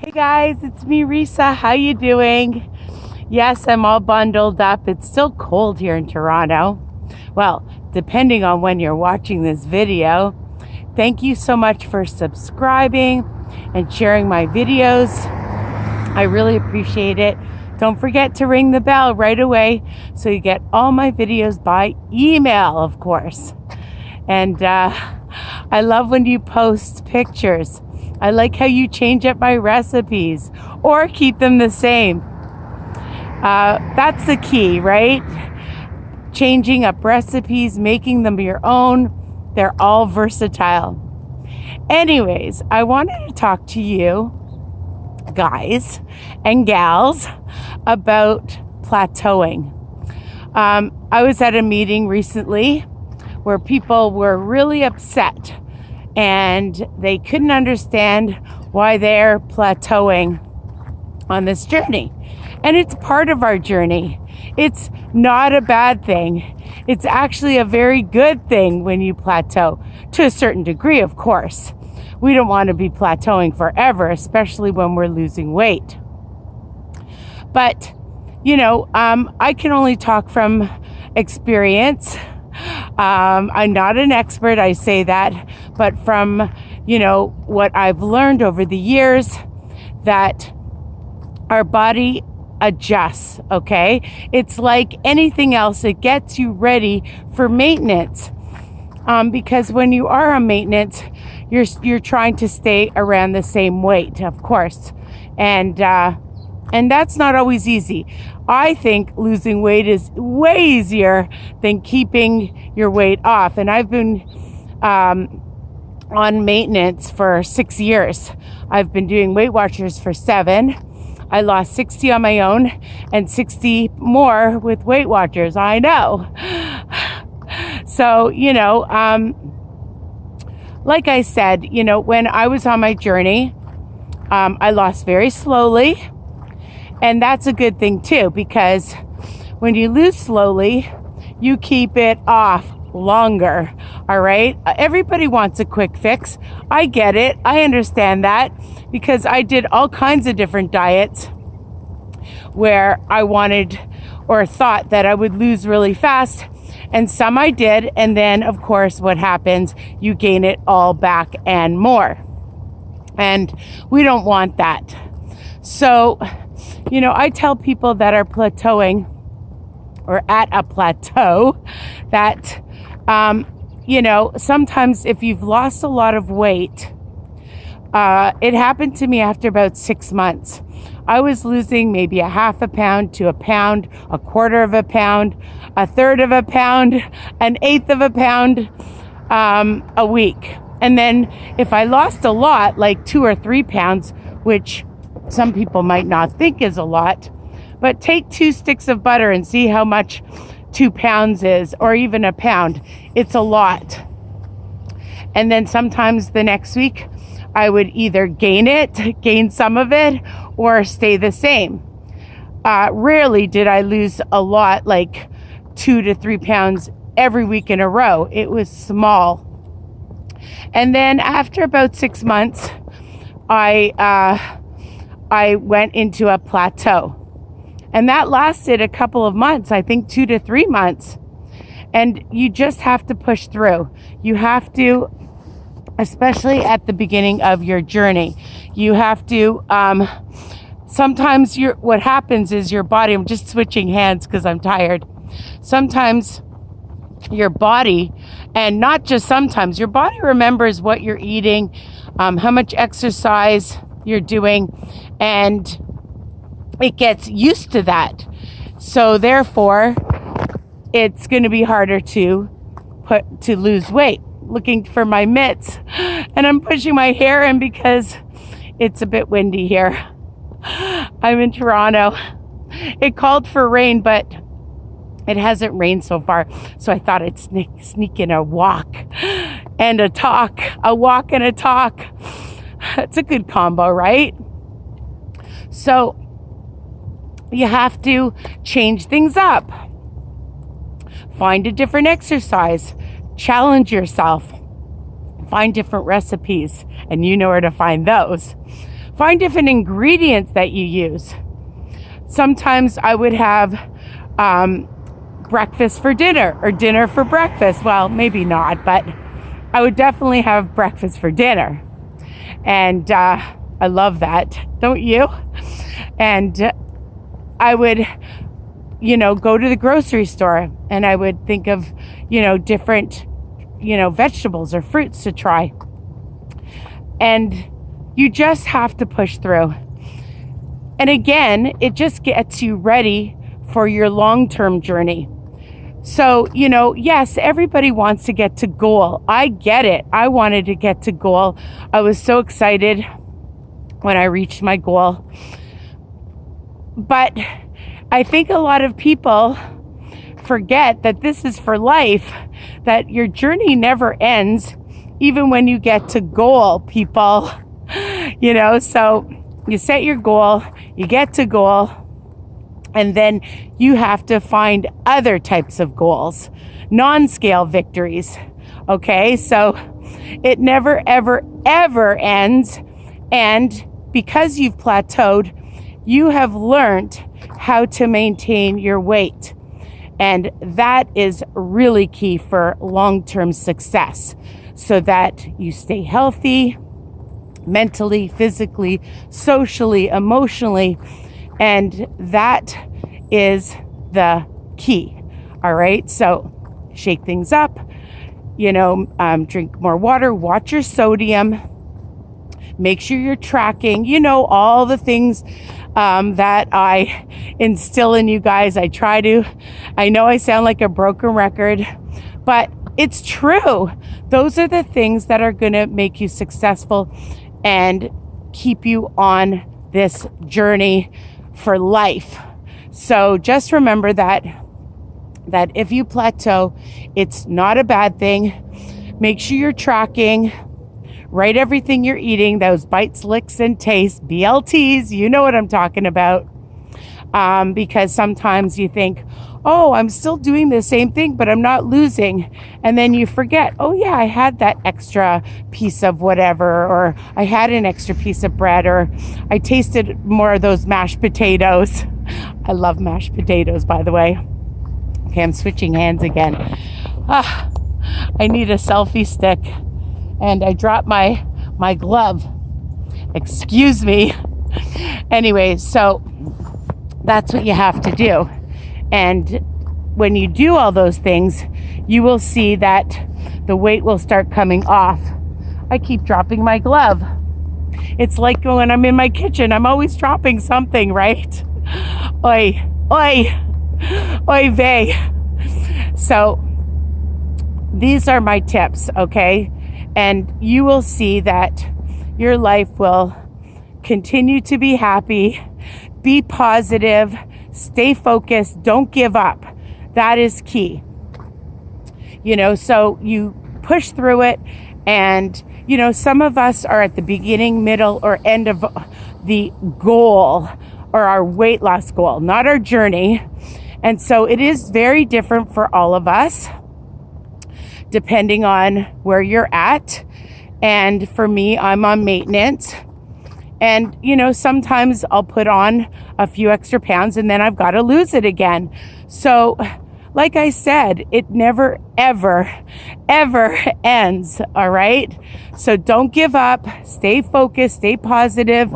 Hey guys, it's me Risa. How you doing? Yes, I'm all bundled up. It's still cold here in Toronto. Well, depending on when you're watching this video. Thank you so much for subscribing and sharing my videos. I really appreciate it. Don't forget to ring the bell right away so you get all my videos by email, of course. And I love when you post pictures. I like how you change up my recipes or keep them the same. That's the key, right? Changing up recipes, making them your own. They're all versatile. Anyways, I wanted to talk to you guys and gals about plateauing. I was at a meeting recently where people were really upset and they couldn't understand why they're plateauing on this journey. And it's part of our journey. It's not a bad thing. It's actually a very good thing when you plateau, to a certain degree, of course. We don't want to be plateauing forever, especially when we're losing weight. But, I can only talk from experience. I'm not an expert, I say that, but from, what I've learned over the years, that our body adjusts, okay? It's like anything else, it gets you ready for maintenance. Because when you are on maintenance, you're trying to stay around the same weight, of course. And that's not always easy. I think losing weight is way easier than keeping your weight off. And I've been on maintenance for 6 years. I've been doing Weight Watchers for 7. I lost 60 on my own and 60 more with Weight Watchers. I know. So, like I said, when I was on my journey, I lost very slowly. And that's a good thing too, because when you lose slowly, you keep it off longer. All right. Everybody wants a quick fix. I get it. I understand that because I did all kinds of different diets where I wanted or thought that I would lose really fast. And some I did. And then, of course, what happens? You gain it all back and more. And we don't want that. So, I tell people that are plateauing or at a plateau that, sometimes if you've lost a lot of weight, it happened to me after about 6 months. I was losing maybe a half a pound to a pound, a quarter of a pound, a third of a pound, an eighth of a pound a week. And then if I lost a lot, like 2 or 3 pounds, which some people might not think is a lot, but take 2 sticks of butter and see how much 2 pounds is, or even a pound. It's a lot. And then sometimes the next week, I would either gain some of it, or stay the same. Rarely did I lose a lot, like 2 to 3 pounds every week in a row. It was small. And then after about 6 months, I went into a plateau. And that lasted a couple of months, I think 2 to 3 months. And you just have to push through. You have to, especially at the beginning of your journey, you have to, sometimes what happens is your body, I'm just switching hands because I'm tired. Sometimes your body, and not just sometimes, your body remembers what you're eating, how much exercise you're doing, and it gets used to that. So therefore, it's going to be harder to lose weight. Looking for my mitts, and I'm pushing my hair in because it's a bit windy here. I'm in Toronto. It called for rain, but it hasn't rained so far. So I thought I'd sneak in a walk and a talk. A walk and a talk. It's a good combo, right? So you have to change things up. Find a different exercise. Challenge yourself. Find different recipes, and you know where to find those. Find different ingredients that you use. Sometimes I would have breakfast for dinner or dinner for breakfast. Well, maybe not, but I would definitely have breakfast for dinner. And I love that, don't you? And I would, go to the grocery store and I would think of, different, vegetables or fruits to try. And you just have to push through. And again, it just gets you ready for your long-term journey. So, yes, everybody wants to get to goal. I get it. I wanted to get to goal. I was so excited when I reached my goal. But I think a lot of people forget that this is for life, that your journey never ends, even when you get to goal, people. So you set your goal, you get to goal, and then you have to find other types of goals, non-scale victories. Okay, so it never, ever, ever ends. And because you've plateaued, you have learned how to maintain your weight. And that is really key for long-term success, so that you stay healthy, mentally, physically, socially, emotionally. And that is the key. All right. So shake things up, drink more water, watch your sodium, make sure you're tracking, all the things that I instill in you guys. I know I sound like a broken record, but it's true. Those are the things that are going to make you successful and keep you on this journey for life. So just remember that if you plateau, it's not a bad thing. Make sure you're tracking. Write everything you're eating, those bites, licks, and tastes, BLTs, you know what I'm talking about. Because sometimes you think, oh, I'm still doing the same thing, but I'm not losing. And then you forget, oh yeah, I had that extra piece of whatever, or I had an extra piece of bread, or I tasted more of those mashed potatoes. I love mashed potatoes, by the way. Okay, I'm switching hands again. I need a selfie stick. And I dropped my glove. Excuse me. Anyway, so that's what you have to do. And when you do all those things, you will see that the weight will start coming off. I keep dropping my glove. It's like when I'm in my kitchen, I'm always dropping something, right? Oy, oy, oy vey. So these are my tips, okay? And you will see that your life will continue to be happy, be positive, stay focused, don't give up. That is key. So you push through it. And, some of us are at the beginning, middle, or end of the goal, or our weight loss goal, not our journey. And so it is very different for all of us, depending on where you're at. And for me, I'm on maintenance. And, sometimes I'll put on a few extra pounds and then I've got to lose it again. So, like I said, it never, ever, ever ends. All right. So don't give up. Stay focused, stay positive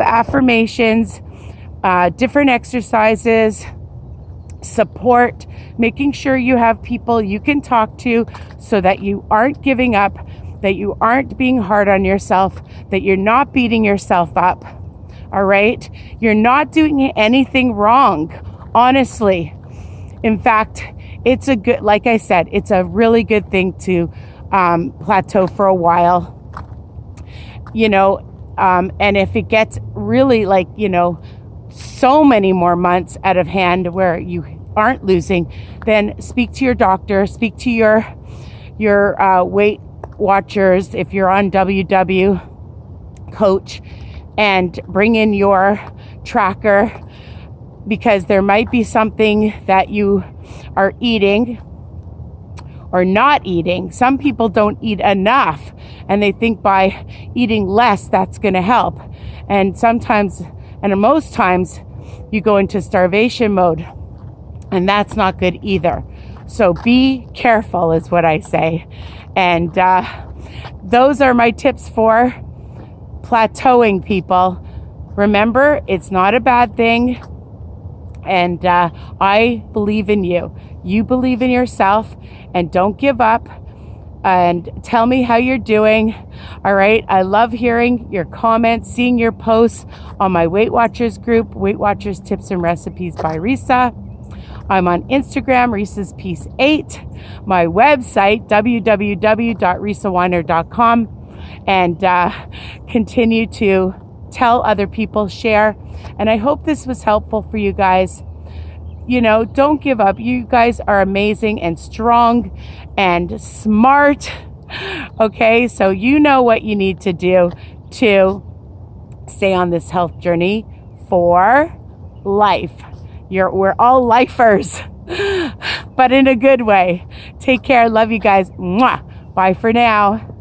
affirmations, different exercises, support, making sure you have people you can talk to so that you aren't giving up, that you aren't being hard on yourself, that you're not beating yourself up. All right. You're not doing anything wrong, honestly. In fact, it's like I said, it's a really good thing to plateau for a while, and if it gets really so many more months out of hand where you aren't losing, then speak to your doctor, speak to your Weight Watchers, if you're on WW Coach, and bring in your tracker, because there might be something that you are eating or not eating. Some people don't eat enough and they think by eating less that's going to help. And sometimes, and most times, you go into starvation mode, and that's not good either. So be careful is what I say. And those are my tips for plateauing, people. Remember, it's not a bad thing. And I believe in you. You believe in yourself, and don't give up. And tell me how you're doing. All right. I love hearing your comments, seeing your posts on my Weight Watchers group, Weight Watchers Tips and Recipes by Risa. I'm on Instagram, Risa's Piece 8. My website, www.risaweiner.com. And continue to tell other people, share. And I hope this was helpful for you guys. You know, don't give up. You guys are amazing and strong and smart. Okay, so you know what you need to do to stay on this health journey for life. We're all lifers, but in a good way. Take care. Love you guys. Mwah. Bye for now.